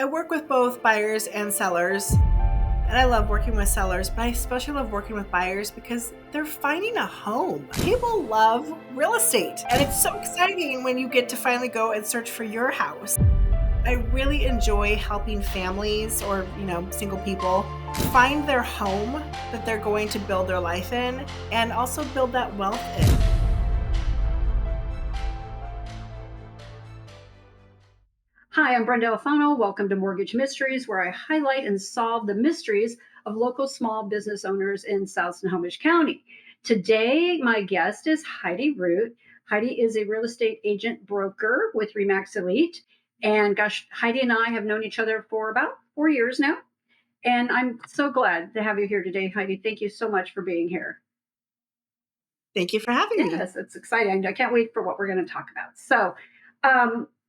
I work with both buyers and sellers, and I love working with sellers, but I especially love working with buyers because they're finding a home. People love real estate, and it's so exciting when you get to finally go and search for your house. I really enjoy helping families or, single people find their home that they're going to build their life in and also build that wealth in. Hi, I'm Brenda Alfano. Welcome to Mortgage Mysteries, where I highlight and solve the mysteries of local small business owners in South Snohomish County. Today, my guest is Heidi Root. Heidi is a real estate agent broker with REMAX Elite. And gosh, Heidi and I have known each other for about 4 years now. And I'm so glad to have you here today, Heidi. Thank you so much for being here. Thank you for having me. Yes, it's exciting. I can't wait for what we're going to talk about. So,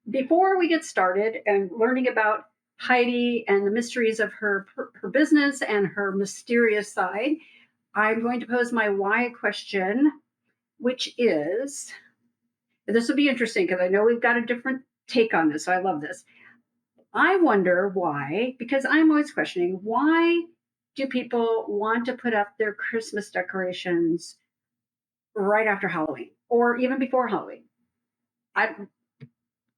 before we get started and learning about Heidi and the mysteries of her business and her mysterious side, I'm going to pose my why question, which is, this will be interesting because I know we've got a different take on this, so I love this. I wonder why, because I'm always questioning, why do people want to put up their Christmas decorations right after Halloween or even before Halloween?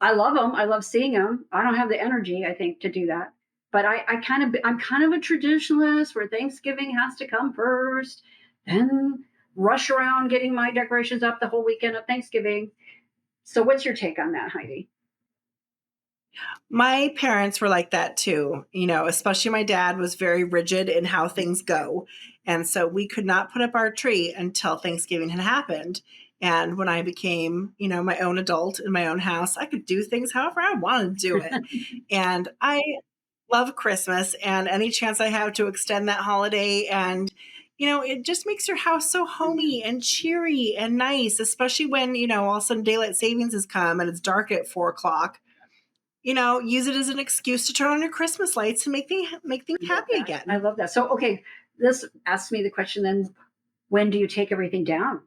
I love them. I love seeing them. I don't have the energy, I think, to do that. But I'm kind of a traditionalist where Thanksgiving has to come first, then rush around getting my decorations up the whole weekend of Thanksgiving. So what's your take on that, Heidi? My parents were like that too, especially my dad was very rigid in how things go. And so we could not put up our tree until Thanksgiving had happened. And when I became, my own adult in my own house, I could do things however I wanted to do it. And I love Christmas and any chance I have to extend that holiday. And, it just makes your house so homey and cheery and nice, especially when, all of a sudden daylight savings has come and it's dark at 4 o'clock. Use it as an excuse to turn on your Christmas lights and make things happy again. I love that. So, okay, this asks me the question then, when do you take everything down?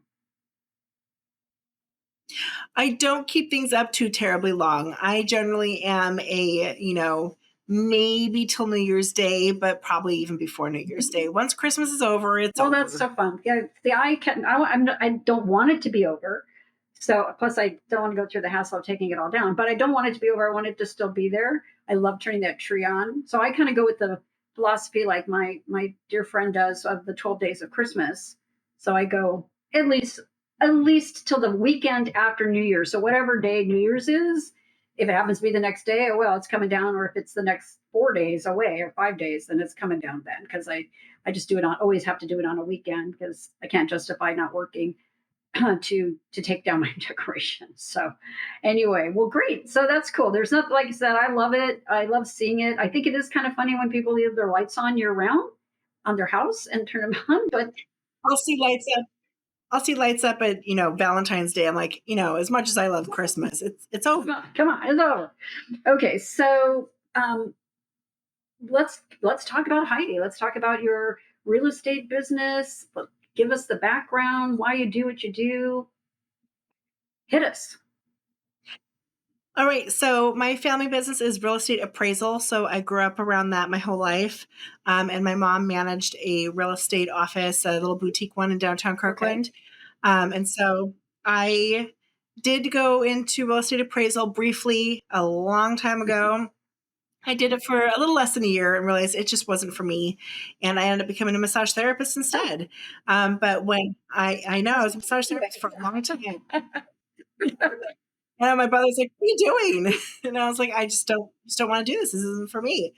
I don't keep things up too terribly long. I generally am maybe till New Year's Day, but probably even before New Year's Day. Once Christmas is over, it's over. That's so fun. Yeah, see, I don't want it to be over. So plus I don't want to go through the hassle of taking it all down, but I don't want it to be over. I want it to still be there. I love turning that tree on. So I kind of go with the philosophy like my dear friend does of the 12 days of Christmas. So I go at least till the weekend after New Year's. So whatever day New Year's is, if it happens to be the next day, well, it's coming down. Or if it's the next 4 days away or 5 days, then it's coming down then. Because I just always have to do it on a weekend because I can't justify not working to take down my decorations. So anyway, well, great. So that's cool. There's nothing, like I said, I love it. I love seeing it. I think it is kind of funny when people leave their lights on year round on their house and turn them on, but I'll see lights up at, Valentine's Day. I'm like, as much as I love Christmas, it's over. Come on, it's over. Okay. So, let's talk about Heidi. Let's talk about your real estate business. Give us the background, why you do what you do. Hit us. All right. So my family business is real estate appraisal. So I grew up around that my whole life. And my mom managed a real estate office, a little boutique one in downtown Kirkland. Okay. And so I did go into real estate appraisal briefly a long time ago. I did it for a little less than a year and realized it just wasn't for me. And I ended up becoming a massage therapist instead. But when I know I was a massage therapist for a long time. And my brother's like, "What are you doing?" And I was like, "I just don't want to do this. This isn't for me."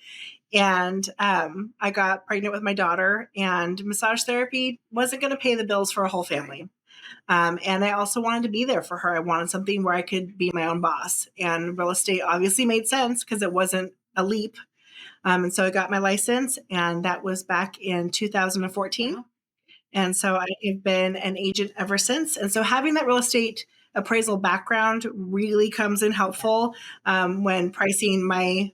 And I got pregnant with my daughter, and massage therapy wasn't going to pay the bills for a whole family. And I also wanted to be there for her. I wanted something where I could be my own boss. And real estate obviously made sense because it wasn't a leap. And so I got my license, and that was back in 2014. Wow. And so I have been an agent ever since. And so having that real estate appraisal background really comes in helpful when pricing my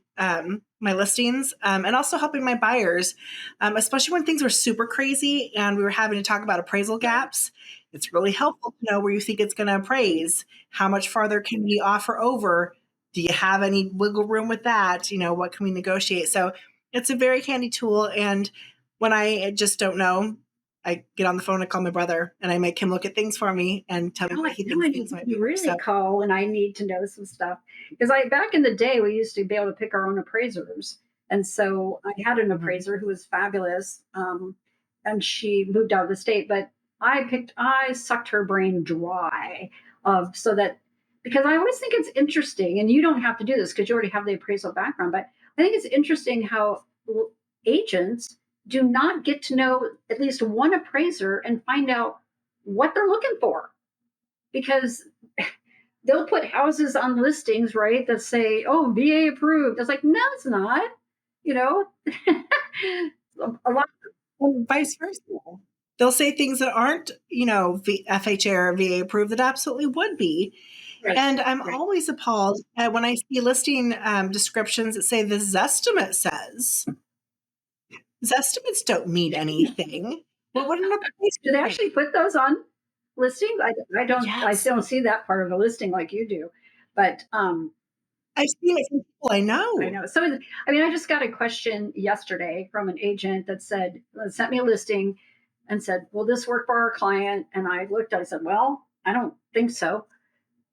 listings and also helping my buyers, especially when things were super crazy and we were having to talk about appraisal gaps. It's really helpful to know where you think it's going to appraise. How much farther can we offer over do you have any wiggle room with that? What can we negotiate? So it's a very handy tool. And when I just don't know, I get on the phone and call my brother, and I make him look at things for me and tell me Now what I, he now thinks I things need might to be worth. So really call when I need to know some stuff. Because back in the day, we used to be able to pick our own appraisers. And so I had an appraiser who was fabulous. And she moved out of the state, but I sucked her brain dry so that, because I always think it's interesting, and you don't have to do this because you already have the appraisal background, but I think it's interesting how agents do not get to know at least one appraiser and find out what they're looking for, because they'll put houses on listings, right, that say, oh, VA approved. It's like, no, it's not. You know, a lot. and vice versa. They'll say things that aren't, FHA or VA approved that absolutely would be. Right, And I'm right. always appalled when I see listing descriptions that say the Zestimate says. Zestimates don't mean anything. What would an appraiser Do they think? actually put those on listings? I Yes. don't see that part of a listing like you do, but I've seen it from people I I know. know. So, I mean, I just got a question yesterday from an agent that sent me a listing and said, will this work for our client? And I looked at it, I said, well, I don't think so.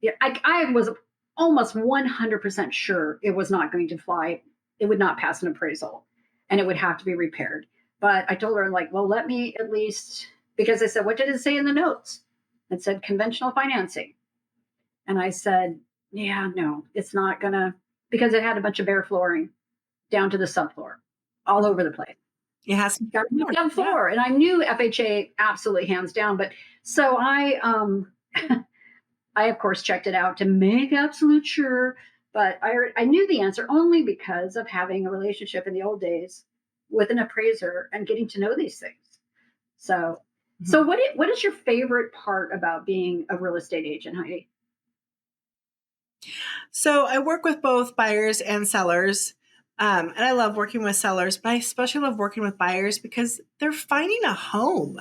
Yeah, I was almost 100% sure it was not going to fly. It would not pass an appraisal and it would have to be repaired. But I told her, like, well, let me at least, because I said, what did it say in the notes? It said conventional financing. And I said, yeah, no, it's not going to, because it had a bunch of bare flooring down to the subfloor all over the place. It has to be Got to down yeah. floor. And I knew FHA absolutely hands down. But so I, of course, checked it out to make absolute sure, but I knew the answer only because of having a relationship in the old days with an appraiser and getting to know these things. So, Mhm. what is your favorite part about being a real estate agent, Heidi? So I work with both buyers and sellers. And I love working with sellers, but I especially love working with buyers because they're finding a home.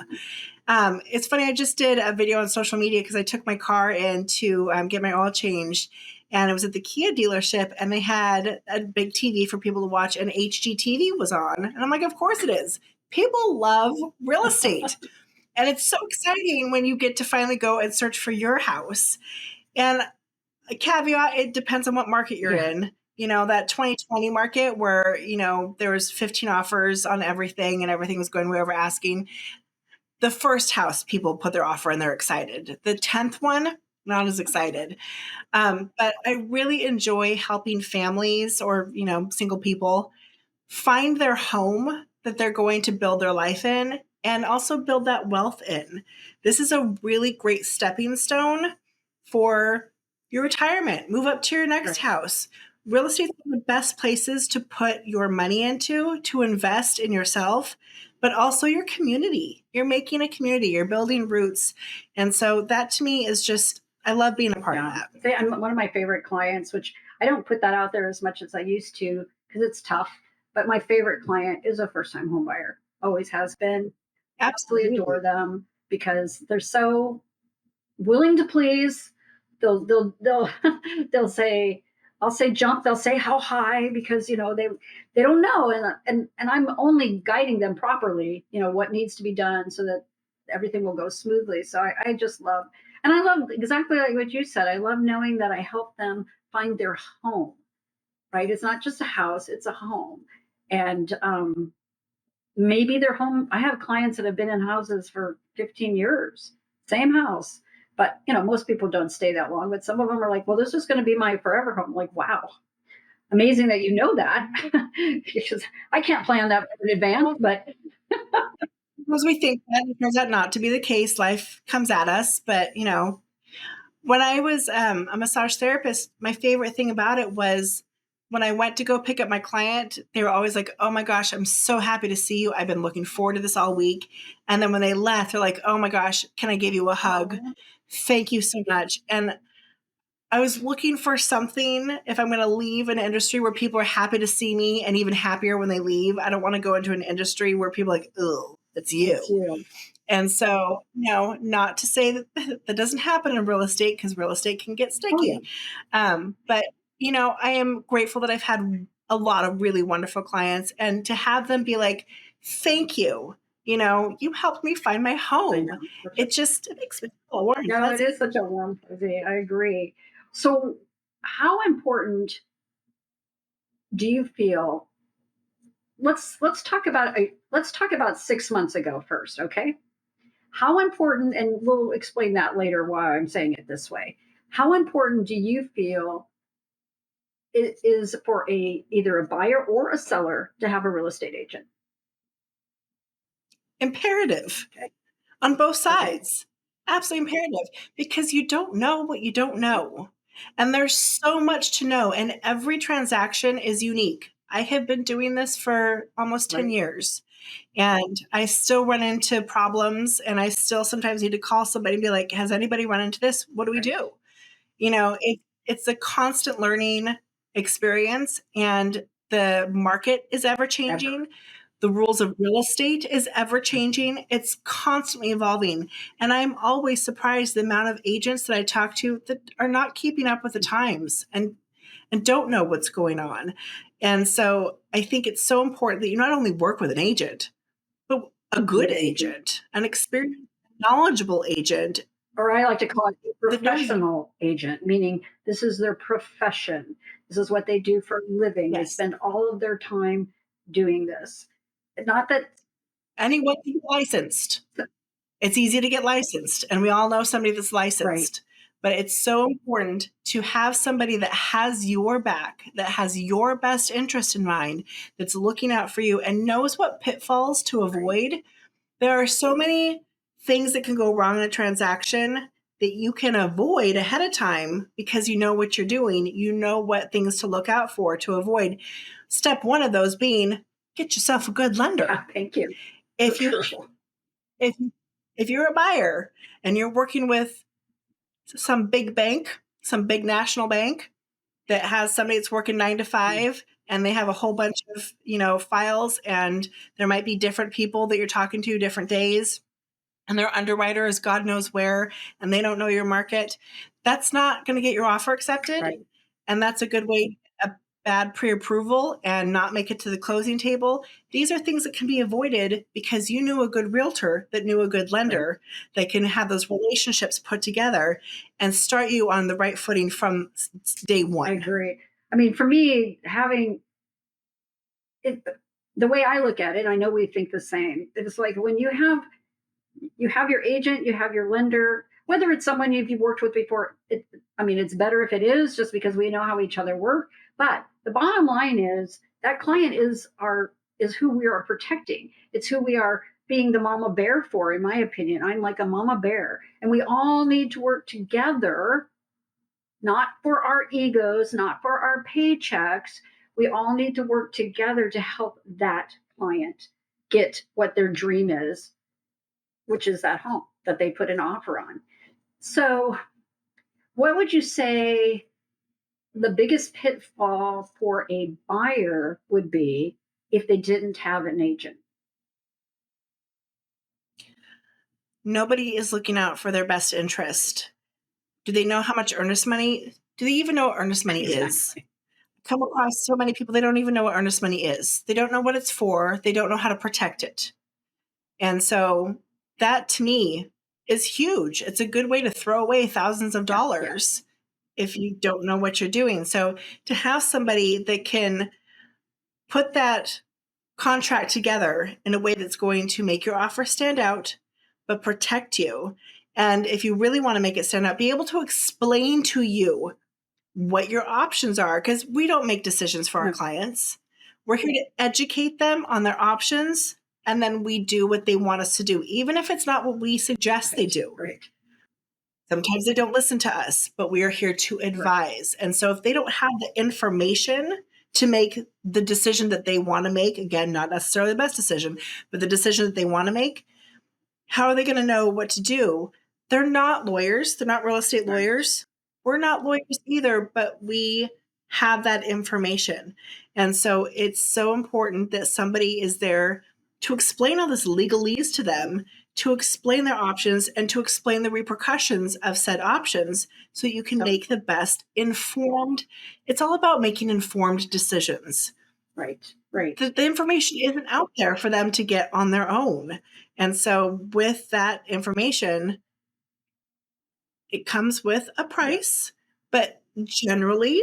It's funny, I just did a video on social media because I took my car in to get my oil changed. And it was at the Kia dealership, and they had a big TV for people to watch, and HGTV was on. And I'm like, of course it is. People love real estate. And it's so exciting when you get to finally go and search for your house. And a caveat, it depends on what market you're Yeah. in. That 2020 market where, there was 15 offers on everything and everything was going way over asking. The first house, people put their offer and they're excited. The 10th one, not as excited. But I really enjoy helping families or, single people find their home that they're going to build their life in and also build that wealth in. This is a really great stepping stone for your retirement. Move up to your next Right. house. Real estate is one of the best places to put your money into, to invest in yourself, but also your community. You're making a community, you're building roots. And so that to me is just, I love being a part of Yeah. that. Say, I'm one of my favorite clients, which I don't put that out there as much as I used to because it's tough. But my favorite client is a first time home buyer, always has been. Absolutely adore Absolutely. them because they're so willing to please. They'll they'll say, I'll say jump, they'll say how high because they don't know, and I'm only guiding them properly, what needs to be done so that everything will go smoothly. So I just love, and I love exactly like what you said. I love knowing that I help them find their home. Right? It's not just a house; it's a home, and maybe their home. I have clients that have been in houses for 15 years, same house. But most people don't stay that long. But some of them are like, "Well, this is going to be my forever home." I'm like, wow, amazing that you know that, because I can't plan that in advance. Well, But because we think that, it turns out not to be the case. Life comes at us. But, when I was a massage therapist, my favorite thing about it was when I went to go pick up my client, they were always like, oh my gosh, I'm so happy to see you. I've been looking forward to this all week. And then when they left, they're like, oh my gosh, can I give you a hug? oh, Thank you so much. And I was looking for something if I'm going to leave an industry where people are happy to see me and even happier when they leave. I don't want to go into an industry where people are like, oh, it's it's you. you. And so, not to say that that doesn't happen in real estate because real estate can get Oh yeah. sticky. But, I am grateful that I've had a lot of really wonderful clients, and to have them be like, thank you. You helped me find my I home. know. It makes me feel warm. No, it That's is such a warm fuzzy. I agree. So, how important do you feel? Let's talk about 6 months ago first, okay? How important, and we'll explain that later why I'm saying it this way. How important do you feel it is for either a buyer or a seller to have a real estate agent? imperative Okay. on both Okay. sides. Absolutely imperative, because you don't know what you don't know. And there's so much to know, and every transaction is unique. I have been doing this for almost 10 Right. years, and I still run into problems, and I still sometimes need to call somebody and be like, has anybody run into this? What do we Right. do? It's a constant learning experience, and the market is ever Ever. changing. The rules of real estate is ever changing. It's constantly evolving. And I'm always surprised the amount of agents that I talk to that are not keeping up with the times and don't know what's going on. And so I think it's so important that you not only work with an agent, but a good Good agent. agent, an experienced, knowledgeable agent Or I like to call it a that knows you. professional agent, meaning this is their profession. This is what they do for a living. They Yes. spend all of their time doing this. Not that, Anyone can get licensed. It's easy to get licensed, and we all know somebody that's right, licensed. But it's so important to have somebody that has your back, that has your best interest in mind, that's looking out for you and knows what pitfalls to right. avoid. There are so many things that can go wrong in a transaction that you can avoid ahead of time because you know what you're doing. You know what things to look out for to avoid. Step one of those being get yourself a good Yeah, lender. thank you. So If you crucial. if if you're a buyer and you're working with some big bank, some big national bank that has somebody that's working 9 to 5, and they have a whole bunch of files, and there might be different people that you're talking to different days, and their underwriter is God knows where, and they don't know your market, that's not going to get your offer accepted. Right, And that's a good way, a bad pre-approval and not make it to the closing table. These are things that can be avoided because you knew a good realtor that knew a good right. lender that can have those relationships put together and start you on the right footing from day I one. agree. I mean, for me, having it, the way I look at it, I know we think the same. It's like when you have your agent, you have your lender, whether it's someone you've worked with before. I mean, it's better if it is just because we know how each other work. But the bottom line is that client is who we are protecting. It's who we are being the mama bear for, in my opinion. I'm like a mama bear, and we all need to work together, not for our egos, not for our paychecks. We all need to work together to help that client get what their dream is, which is that home that they put an offer on. So, what would you say the biggest pitfall for a buyer would be if they didn't have an agent? Nobody is looking out for their best interest. Do they know how much earnest money? Do they even know what earnest money is? Exactly. Come across so many people, they don't even know what earnest money is. They don't know what it's for. They don't know how to protect it. And so that to me is huge. It's a good way to throw away thousands of Yes, yes. dollars if you don't know what you're doing. So to have somebody that can put that contract together in a way that's going to make your offer stand out, but protect you. And if you really want to make it stand out, be able to explain to you what your options are, because we don't make decisions for our No, clients. We're here to educate them on their options, and then we do what they want us to do, even if it's not what we suggest they right, do. right, Sometimes they don't listen to us, but we are here to right, advise. And so if they don't have the information to make the decision that they want to make, again, not necessarily the best decision, but the decision that they want to make, how are they going to know what to do? They're not lawyers. They're not real estate right. lawyers. We're not lawyers either, but we have that information. And so it's so important that somebody is there to explain all this legalese to them, to explain their options and to explain the repercussions of said options so you can make the best informed. It's all about making informed decisions. Right. The information isn't out there for them to get on their own. And so with that information, it comes with a price, but generally,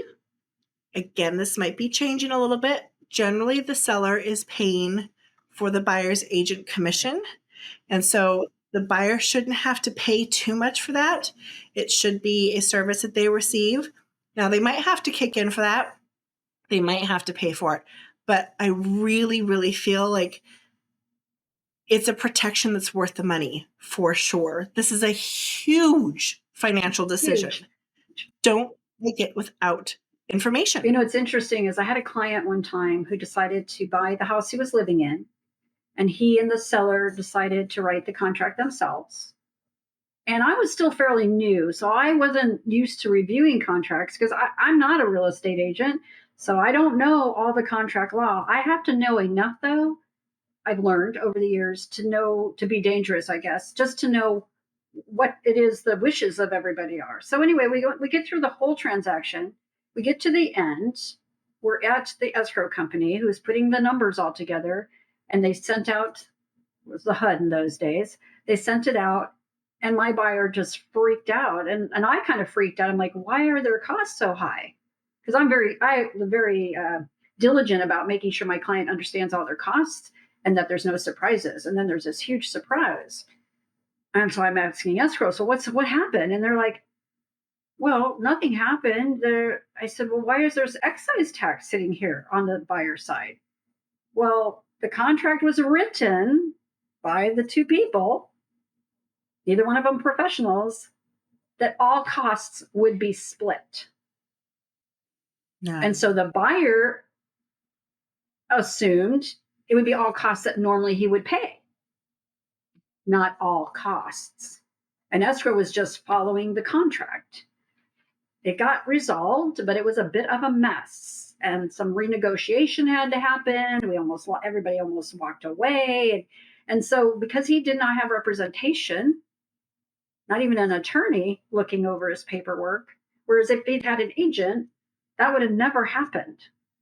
again, this might be changing a little bit. Generally, the seller is paying for the buyer's agent commission. And so the buyer shouldn't have to pay too much for that. It should be a service that they receive. Now, they might have to kick in for that. They might have to pay for it. But I really, really feel like it's a protection that's worth the money for sure. This is a huge financial decision. Huge. Don't make it without information. You know, what's interesting is I had a client one time who decided to buy the house he was living in, and he and the seller decided to write the contract themselves. And I was still fairly new, so I wasn't used to reviewing contracts because I'm not a real estate agent, so I don't know all the contract law. I have to know enough, though, I've learned over the years to be dangerous, I guess, just to know what it is the wishes of everybody are. So anyway, we get through the whole transaction. We get to the end. We're at the escrow company who's putting the numbers all together, and they sent out, it was the HUD in those days. They sent it out, and my buyer just freaked out, and I kind of freaked out. I'm like, why are their costs so high? Because I'm very diligent about making sure my client understands all their costs and that there's no surprises. And then there's this huge surprise. And so I'm asking escrow, so what happened? And they're like, well, nothing happened. I said, well, why is there excise tax sitting here on the buyer side? Well, the contract was written by the two people, neither one of them professionals, that all costs would be split. Nice. And so the buyer assumed it would be all costs that normally he would pay, not all costs. And escrow was just following the contract. It got resolved, but it was a bit of a mess, and some renegotiation had to happen. Everybody almost walked away. And so because he did not have representation, not even an attorney looking over his paperwork, whereas if they'd had an agent, that would have never happened.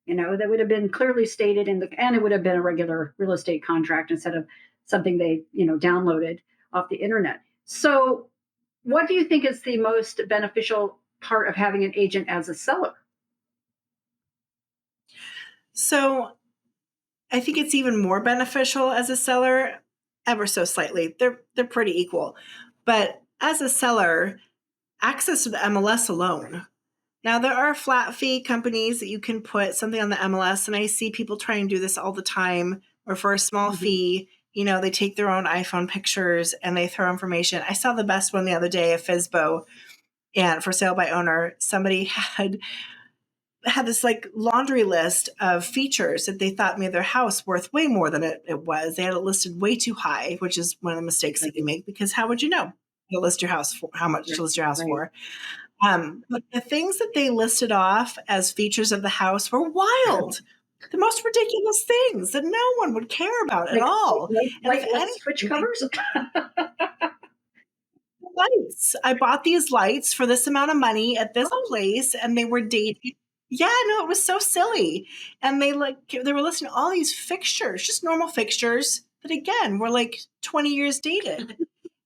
You know, that would have been clearly stated and it would have been a regular real estate contract instead of something they, downloaded off the internet. So what do you think is the most beneficial part of having an agent as a seller? So I think it's even more beneficial as a seller, ever so slightly. They're pretty equal. But as a seller, access to the MLS alone. Now, there are flat fee companies that you can put something on the MLS, and I see people try and do this all the time, or for a small fee, they take their own iPhone pictures and they throw information. I saw the best one the other day, a FSBO, and for sale by owner, somebody had this like laundry list of features that they thought made their house worth way more than it was. They had it listed way too high, which is one of the mistakes that you make, because how would you know to list your house for, how much to list your house for? But the things that they listed off as features of the house were wild. The most ridiculous things that no one would care about at all. Like switch covers? Lights. I bought these lights for this amount of money at this place, and they were dated. Yeah, no, it was so silly. And they were listing all these fixtures, just normal fixtures that again were like 20 years dated.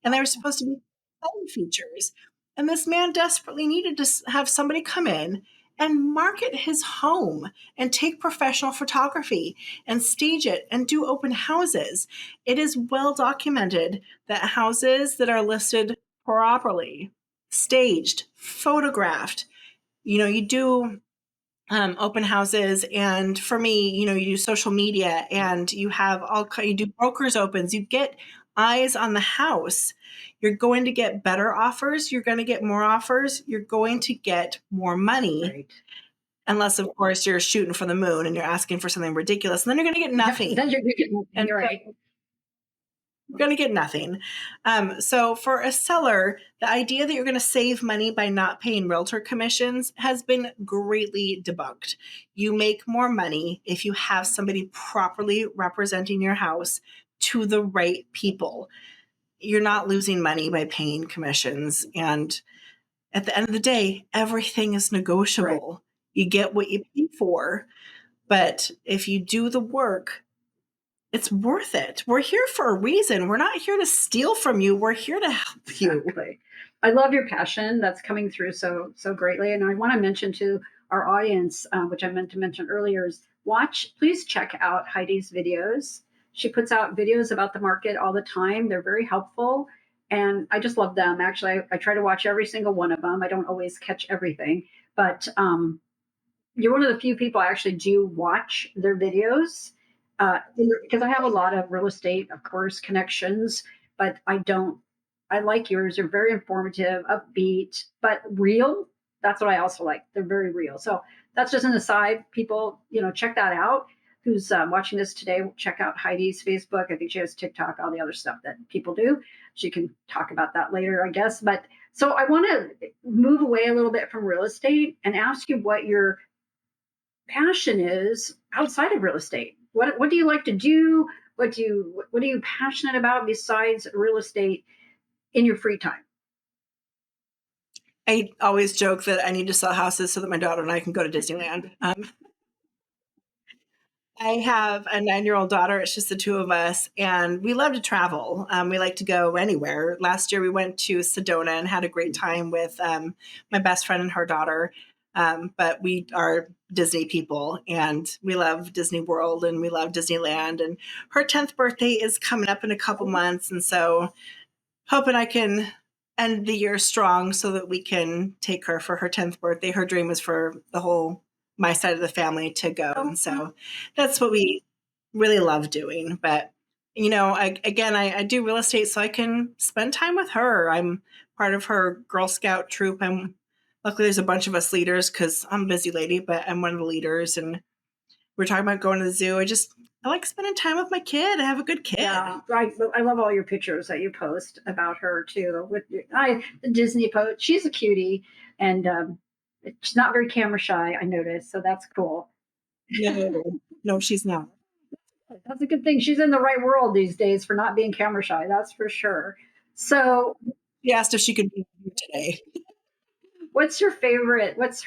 And they were supposed to be fun features. And this man desperately needed to have somebody come in and market his home and take professional photography and stage it and do open houses. It is well documented that houses that are listed properly, staged, photographed, you do open houses, and for me, you do social media, and you do brokers opens, you get eyes on the house. You're going to get better offers. You're going to get more offers. You're going to get more money. Right. Unless, of course, you're shooting for the moon and you're asking for something ridiculous. And then you're going to get nothing. Then you're getting nothing. You're right. You're going to get nothing. So for a seller, the idea that you're going to save money by not paying realtor commissions has been greatly debunked. You make more money if you have somebody properly representing your house to the right people. you're not losing money by paying commissions. And at the end of the day, everything is negotiable. Right. You get what you pay for. But if you do the work, it's worth it. We're here for a reason. We're not here to steal from you. We're here to help you. Exactly. I love your passion that's coming through so greatly. And I want to mention to our audience, which I meant to mention earlier, is please check out Heidi's videos. She puts out videos about the market all the time. They're very helpful. And I just love them. Actually, I try to watch every single one of them. I don't always catch everything, but you're one of the few people I actually do watch their videos because I have a lot of real estate, of course, connections, but I like yours. You're very informative, upbeat, but real. That's what I also like. They're very real. So that's just an aside. People, check that out. Who's watching this today, check out Heidi's Facebook. I think she has TikTok, all the other stuff that people do. She can talk about that later, I guess. But so I want to move away a little bit from real estate and ask you what your passion is outside of real estate. What do you like to do? What are you passionate about besides real estate in your free time? I always joke that I need to sell houses so that my daughter and I can go to Disneyland. I have a 9-year-old daughter. It's just the two of us, and we love to travel. We like to go anywhere. Last year, we went to Sedona and had a great time with my best friend and her daughter. But we are Disney people, and we love Disney World, and we love Disneyland. And her 10th birthday is coming up in a couple months, and so hoping I can end the year strong so that we can take her for her 10th birthday. Her dream was for my side of the family to go. And so that's what we really love doing. But, I do real estate so I can spend time with her. I'm part of her Girl Scout troop. Luckily there's a bunch of us leaders because I'm a busy lady, but I'm one of the leaders, and we're talking about going to the zoo. I like spending time with my kid. I have a good kid. Yeah, I love all your pictures that you post about her too. The Disney post, she's a cutie, and she's not very camera shy, I noticed, so that's cool. No, she's not. That's a good thing. She's in the right world these days for not being camera shy, that's for sure. So she asked if she could be here today. What's her favorite? Let's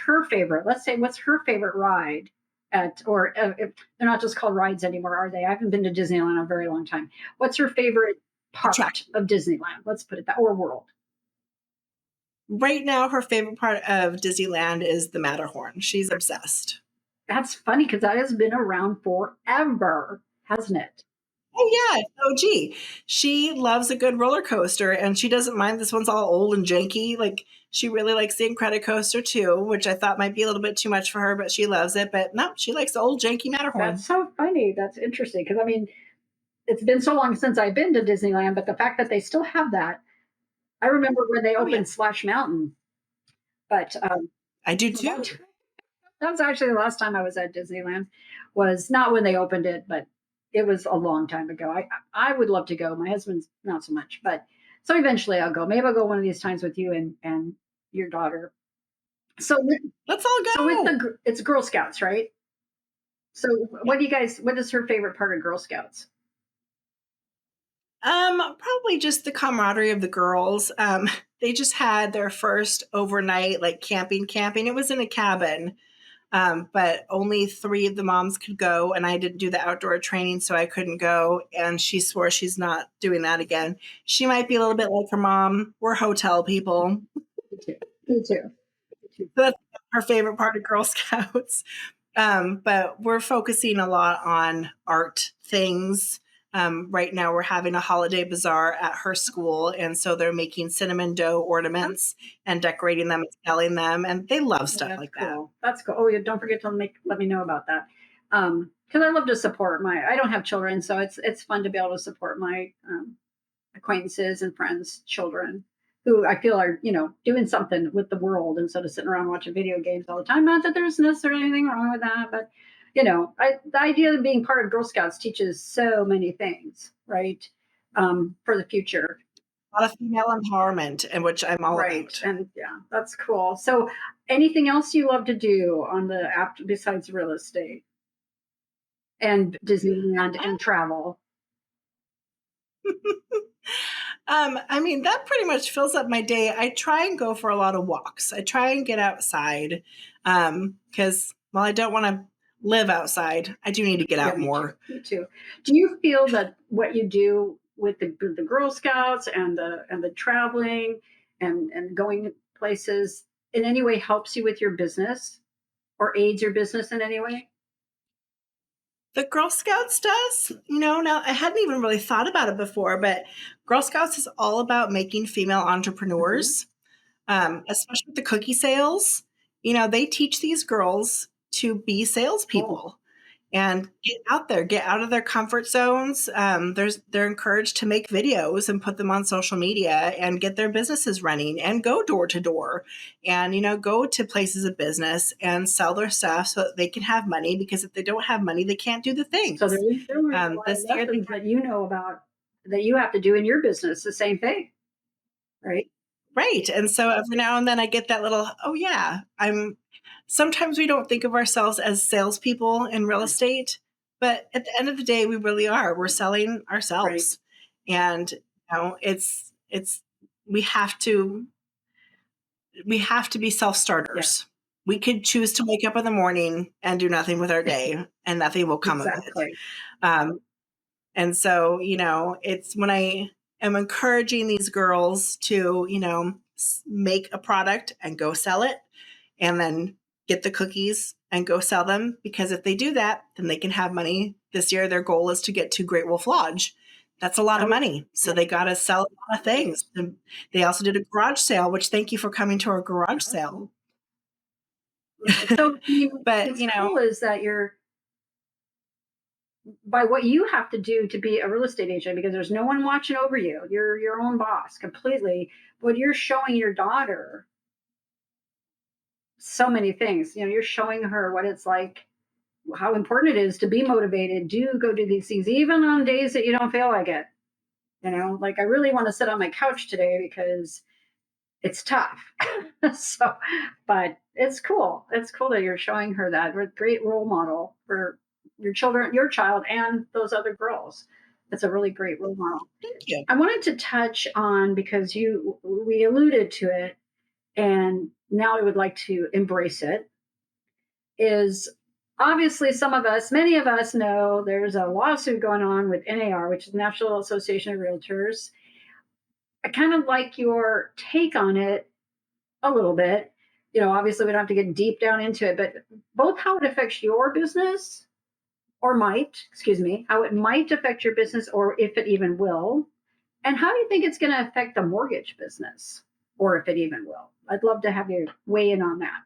say, what's her favorite ride if they're not just called rides anymore, are they? I haven't been to Disneyland in a very long time. What's her favorite part of Disneyland? Let's put it that, or world. Right now, her favorite part of Disneyland is the Matterhorn. She's obsessed. That's funny because that has been around forever, hasn't it? Oh, yeah. Oh, gee. She loves a good roller coaster, and she doesn't mind this one's all old and janky. Like, she really likes the Incredicoaster, too, which I thought might be a little bit too much for her, but she loves it. But no, she likes the old janky Matterhorn. That's so funny. That's interesting because, it's been so long since I've been to Disneyland, but the fact that they still have that, I remember when they opened Splash Mountain. But I do, too. That was actually the last time I was at Disneyland. Was not when they opened it, but it was a long time ago. I would love to go. My husband's not so much, but so eventually I'll go.Maybe I'll go one of these times with you and your daughter. So let's all go. So it's Girl Scouts, right? So what is her favorite part of Girl Scouts? Probably just the camaraderie of the girls. They just had their first overnight camping. It was in a cabin. But only 3 of the moms could go, and I didn't do the outdoor training, so I couldn't go. And she swore she's not doing that again. She might be a little bit like her mom. We're hotel people. Me too. That's her favorite part of Girl Scouts. But we're focusing a lot on art things. Right now we're having a holiday bazaar at her school, and so they're making cinnamon dough ornaments and decorating them and selling them, and they love stuff like that. That's cool. Oh, yeah, don't forget to let me know about that. Because I love to support I don't have children, so it's fun to be able to support my acquaintances and friends' children who I feel are, doing something with the world instead of sitting around watching video games all the time. Not that there's necessarily anything wrong with that, but the idea of being part of Girl Scouts teaches so many things, right? For the future. A lot of female empowerment, and which I'm all about. And yeah, that's cool. So anything else you love to do on the app besides real estate and Disneyland and travel? I mean, that pretty much fills up my day. I try and go for a lot of walks. I try and get outside because while I don't want to live outside, I do need to get Yeah, out me too. more. Me too. Do you feel that what you do with the Girl Scouts and the traveling and going places in any way helps you with your business or aids your business in any way? The Girl Scouts does, now I hadn't even really thought about it before, but Girl Scouts is all about making female Hmm. entrepreneurs, especially with the cookie sales. They teach these girls to be Cool. salespeople and get out there, get out of their comfort zones. They're encouraged to make videos and put them on social media and get their businesses running and go door to door and, go to places of business and sell their stuff so that they can have money because if they don't have money, they can't do the So things. they're learning a lot of This year, lessons that you know about that you have to do in your business. The same thing, right? right. And so every now and then I get that little, oh, yeah, sometimes we don't think of ourselves as salespeople in real Right. estate, but at the end of the day, we really are. We're selling Right. ourselves. And, it's, we have to, we have to be self Yeah. starters. We could choose to wake up in the morning and do nothing with our day and nothing will come of it. Exactly. Um, And so, it's when I am encouraging these girls to, make a product and go sell it and then get the cookies and go sell them. Because if they do that, then they can have money. This year, their goal is to get to Great Wolf Lodge. That's a lot of Oh, money. So yeah. they got to sell a lot of Right. things. And they also did a garage sale, which thank you for coming to our garage Awesome. sale. Yeah. So But, what's cool is that you're by what you have to do to be a real estate agent because there's no one watching over you. You're your own boss completely. But you're showing your daughter so many things. You're showing her what it's like, how important it is to be motivated, do go do these things, even on days that you don't feel like it. Like I really want to sit on my couch today because it's tough. So, but it's cool. It's cool that you're showing her that. You're a great role model for your children, your child, and those other girls. It's a really great role model. thank you. I wanted to touch on because we alluded to it, and now I would like to embrace it. Is obviously some of us, many of us know there's a lawsuit going on with NAR, which is National Association of Realtors. I kind of like your take on it a little bit. Obviously we don't have to get deep down into it, but both how it affects your business or might, excuse me, how it might affect your business or if it even will, and how do you think it's going to affect the mortgage business or if it even will? I'd love to have you weigh in on that.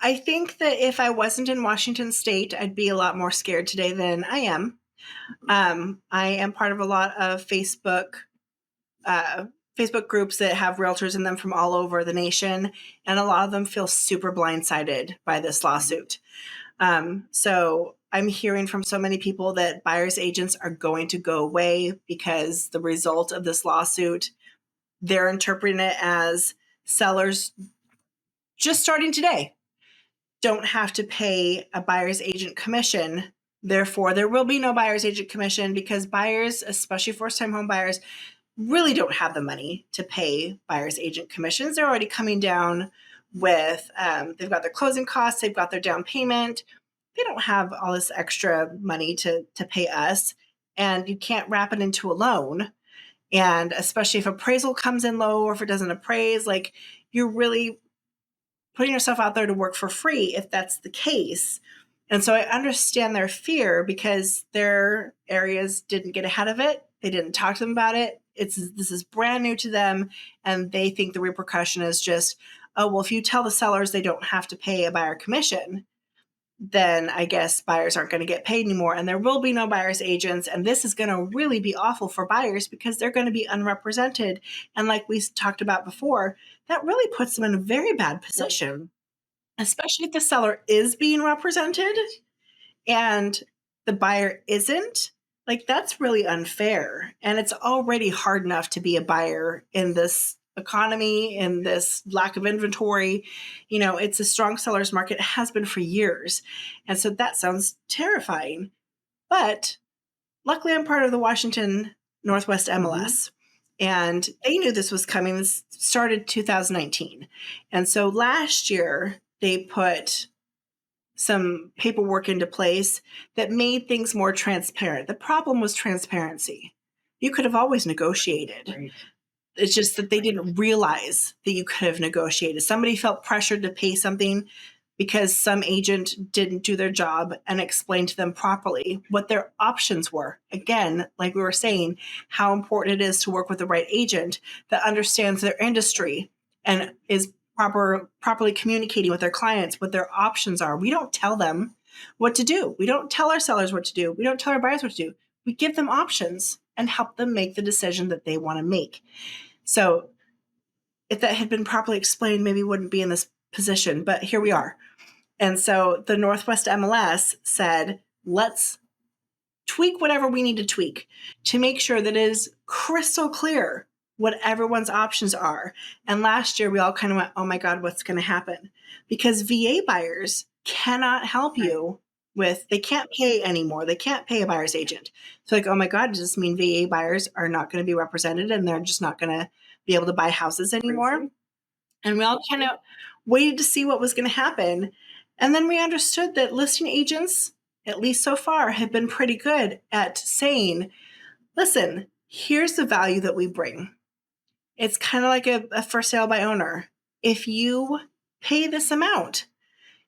I think that if I wasn't in Washington State, I'd be a lot more scared today than I am. I am part of a lot of uh, Facebook groups that have realtors in them from all over the nation, and a lot of them feel super blindsided by this lawsuit. So I'm hearing from so many people that buyers agents are going to go away because the result of this lawsuit, they're interpreting it as sellers just starting today don't have to pay a buyer's agent commission. Therefore, there will be no buyer's agent commission because buyers, especially first time home buyers, really don't have the money to pay buyer's agent commissions. They're already coming down with, they've got their closing costs, they've got their down payment. They don't have all this extra money to pay us. And you can't wrap it into a loan. And especially if appraisal comes in low or if it doesn't appraise, like you're really putting yourself out there to work for free if that's the case. And so I understand their fear because their areas didn't get ahead of it. They didn't talk to them about it. This is brand new to them. And they think the repercussion is just, oh, well, if you tell the sellers they don't have to pay a buyer commission, then I guess buyers aren't going to get paid anymore. And there will be no buyer's agents. And this is going to really be awful for buyers because they're going to be unrepresented. And like we talked about before, that really puts them in a very bad Right. position, especially if the seller is being represented and the buyer isn't. Like, that's really unfair. And it's already hard enough to be a buyer in this economy, in this lack of inventory. It's a strong seller's market. It has been for years. And so that sounds terrifying. But luckily I'm part of the Washington Northwest MLS. And they knew this was coming. This started 2019. And so last year, they put some paperwork into place that made things more transparent. The problem was transparency. You could have always negotiated. Right. It's just that they didn't realize that you could have negotiated. Somebody felt pressured to pay something because some agent didn't do their job and explain to them properly what their options were. Again, like we were saying, how important it is to work with the right agent that understands their industry and is properly communicating with their clients what their options are. We don't tell them what to do. We don't tell our sellers what to do. We don't tell our buyers what to do. We give them options and help them make the decision that they want to make. So if that had been properly explained, maybe we wouldn't be in this position, but here we are. And so the Northwest MLS said, let's tweak whatever we need to tweak to make sure that it is crystal clear what everyone's options are. And last year we all kind of went, oh my God, what's going to happen? Because VA buyers cannot help you with, they can't pay anymore. They can't pay a buyer's agent. So like, oh my God, does this mean VA buyers are not going to be represented and they're just not going to be able to buy houses anymore? Crazy. And we all kind of waited to see what was going to happen. And then we understood that listing agents, at least so far, have been pretty good at saying, listen, here's the value that we bring. It's kind of like a for sale by owner. If you pay this amount,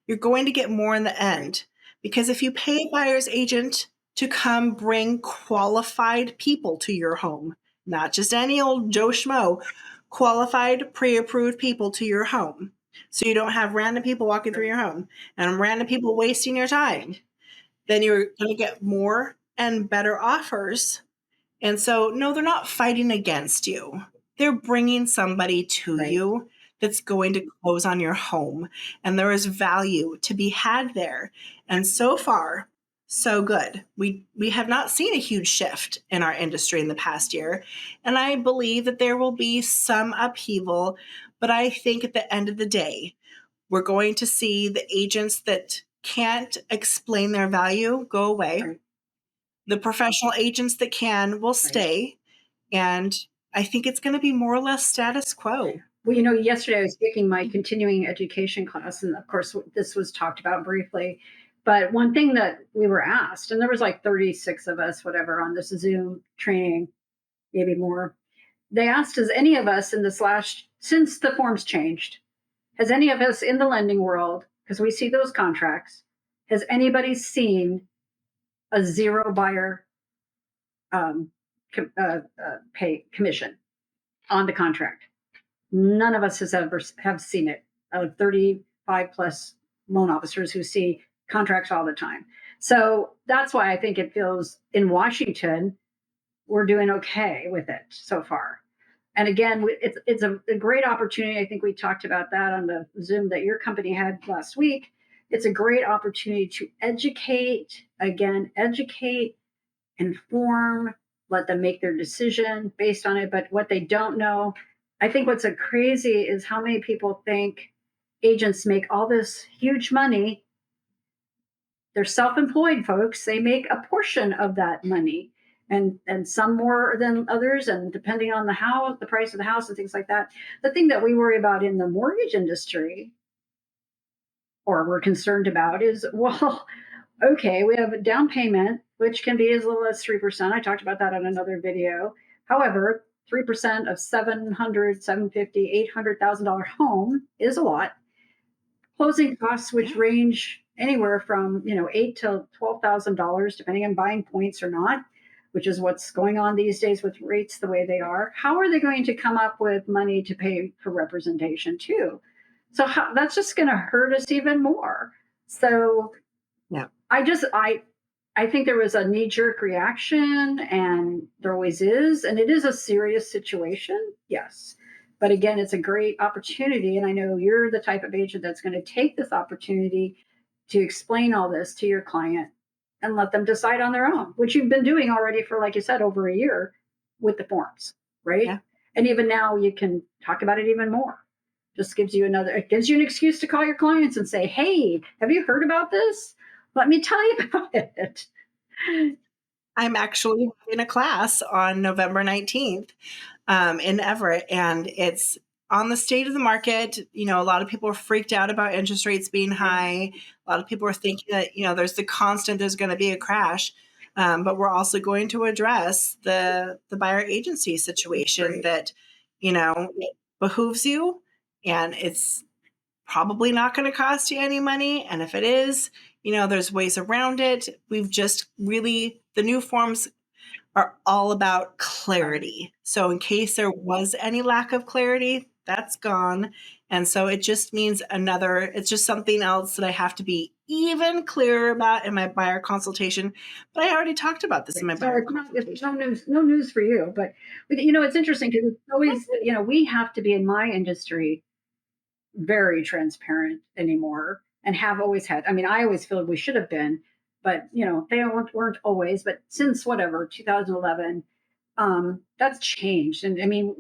you're going to get more in the end. Because if you pay a buyer's agent to come bring qualified people to your home, not just any old Joe Schmo, qualified, pre-approved people to your home. So you don't have random people walking through your home and random people wasting your time. Then you're going to get more and better offers. And so, no, they're not fighting against you. They're bringing somebody to you that's going to close on your home. And there is value to be had there. And so far, so good. We have not seen a huge shift in our industry in the past year. And I believe that there will be some upheaval. But I think at the end of the day, we're going to see the agents that can't explain their value go away. Right. The professional agents that can will stay. And I think it's going to be more or less status quo. Well, yesterday I was taking my continuing education class, and of course, this was talked about briefly. But one thing that we were asked, and there was like 36 of us, whatever, on this Zoom training, maybe more. They asked, has any of us in this since the forms changed, has any of us in the lending world, because we see those contracts, has anybody seen a zero buyer pay commission on the contract? None of us has ever have seen it. 35 plus loan officers who see contracts all the time. So that's why I think it feels in Washington, we're doing okay with it so far. And again, it's a great opportunity. I think we talked about that on the Zoom that your company had last week. It's a great opportunity to educate, inform, let them make their decision based on it. But what they don't know, I think what's crazy is how many people think agents make all this huge money. They're self-employed folks. They make a portion of that money, and some more than others, and depending on the house, the price of the house and things like that. The thing that we worry about in the mortgage industry, or we're concerned about, is, well, okay, we have a down payment, which can be as little as 3%. I talked about that on another video. However, 3% of $700,000, $750,000, $800,000 home is a lot. Closing costs, which range anywhere from $8,000 to $12,000, depending on buying points or not, which is what's going on these days with rates the way they are. How are they going to come up with money to pay for representation too? So that's just going to hurt us even more. So yeah, I think there was a knee-jerk reaction, and there always is, and it is a serious situation, yes. But again, it's a great opportunity, and I know you're the type of agent that's going to take this opportunity to explain all this to your client and let them decide on their own, which you've been doing already for, like you said, over a year with the forms, right? Yeah. And even now you can talk about it even more. It gives you an excuse to call your clients and say, hey, have you heard about this? Let me tell you about it. I'm actually in a class on November 19th in Everett, and it's on the state of the market. You know, a lot of people are freaked out about interest rates being high. A lot of people are thinking that, you know, there's going to be a crash. But we're also going to address the buyer agency situation that, you know, it behooves you, and it's probably not going to cost you any money. And if it is, you know, there's ways around it. We've just really, the new forms are all about clarity. So in case there was any lack of clarity, that's gone. And so it just means it's just something else that I have to be even clearer about in my buyer consultation. But I already talked about this in my So buyer it's consultation. no news for you, but you know, it's interesting because it's always, you know, we have to be in my industry very transparent anymore and have always had. I mean, I always feel we should have been, but you know, they weren't always. But since whatever 2011, that's changed. And I mean,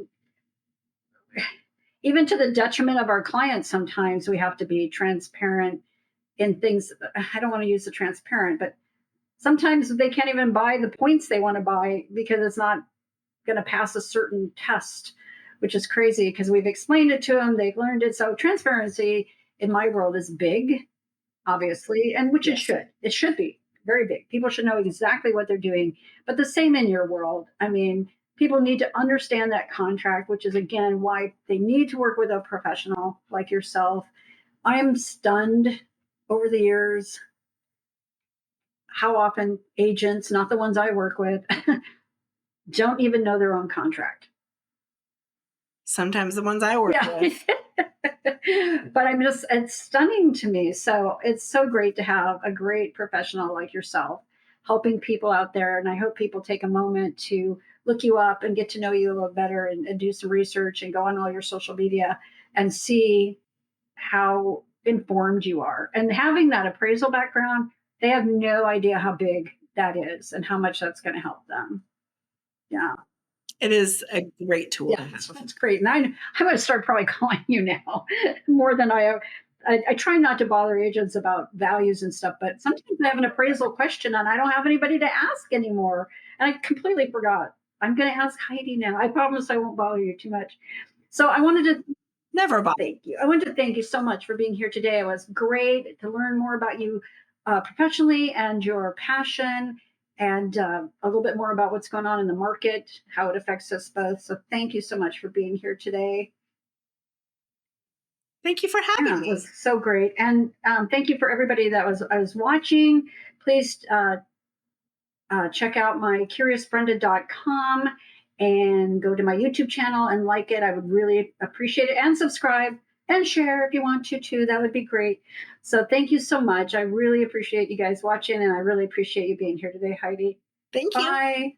even to the detriment of our clients, sometimes we have to be transparent in things. I don't want to use the transparent, but sometimes they can't even buy the points they want to buy because it's not going to pass a certain test, which is crazy because we've explained it to them, they've learned it. So transparency in my world is big, obviously, and which Yes. it should be very big. People should know exactly what they're doing, but the same in your world. I mean, people need to understand that contract, which is again why they need to work with a professional like yourself. I am stunned over the years how often agents, not the ones I work with, don't even know their own contract. Sometimes the ones I work Yeah. with. But it's stunning to me. So it's so great to have a great professional like yourself helping people out there. And I hope people take a moment to look you up and get to know you a little better and do some research and go on all your social media and see how informed you are. And having that appraisal background, they have no idea how big that is and how much that's going to help them. Yeah. It is a great tool to Yeah, have. that's great. And I'm going to start probably calling you now more than I have. I try not to bother agents about values and stuff, but sometimes I have an appraisal question and I don't have anybody to ask anymore. And I completely forgot. I'm going to ask Heidi now. I promise I won't bother you too much. So I wanted to Never bought. thank you. I wanted to thank you so much for being here today. It was great to learn more about you professionally and your passion and a little bit more about what's going on in the market, how it affects us both. So thank you so much for being here today. Thank you for having Yeah, it was me. so great. And thank you for everybody that was watching. Please check out my curiousbrenda.com and go to my YouTube channel and like it. I would really appreciate it. And subscribe and share if you want to too. That would be great. So thank you so much. I really appreciate you guys watching and I really appreciate you being here today, Heidi. Thank you. Bye.